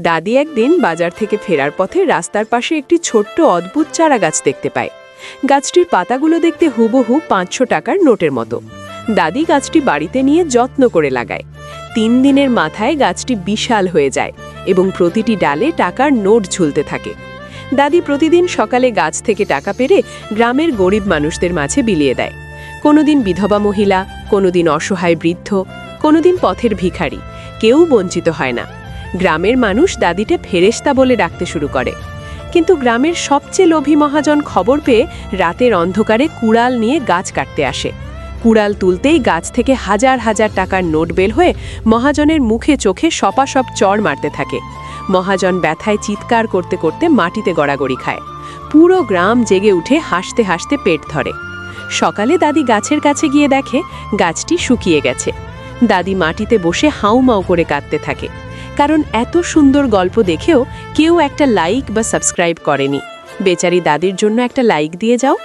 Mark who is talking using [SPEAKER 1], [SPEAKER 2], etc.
[SPEAKER 1] দাদি একদিন বাজার থেকে ফেরার পথে রাস্তার পাশে একটি ছোট্ট অদ্ভুত চারা গাছ দেখতে পায়। গাছটির পাতাগুলো দেখতে হুবহু 500 টাকার নোটের মতো। দাদি গাছটি বাড়িতে নিয়ে যত্ন করে লাগায়। 3 দিনের মাথায় গাছটি বিশাল হয়ে যায় এবং প্রতিটি ডালে টাকার নোট ঝুলতে থাকে। দাদি প্রতিদিন সকালে গাছ থেকে টাকা পেরে গ্রামের গরিব মানুষদের মাঝে বিলিয়ে দেয়। কোনোদিন বিধবা মহিলা, কোনোদিন অসহায় বৃদ্ধ, কোনোদিন পথের ভিখারি, কেউ বঞ্চিত হয় না। গ্রামের মানুষ দাদিকে ফেরেশতা বলে ডাকতে শুরু করে। কিন্তু গ্রামের সবচেয়ে লোভী মহাজন খবর পেয়ে রাতের অন্ধকারে কুড়াল নিয়ে গাছ কাটতে আসে। কুড়াল তুলতেই গাছ থেকে হাজার হাজার টাকার নোট বের হয়ে মহাজনের মুখে চোখে সপাসপ চড় মারতে থাকে। মহাজন ব্যথায় চিৎকার করতে করতে মাটিতে গড়াগড়ি খায়। পুরো গ্রাম জেগে উঠে হাসতে হাসতে পেট ধরে। সকালে দাদি গাছের কাছে গিয়ে দেখে গাছটি শুকিয়ে গেছে। দাদি মাটিতে বসে হাউমাউ করে কাঁদতে থাকে, কারণ এত সুন্দর গল্প দেখেও কেউ একটা লাইক বা সাবস্ক্রাইব করেনি। বেচারি দাদির জন্য একটা লাইক দিয়ে যাও।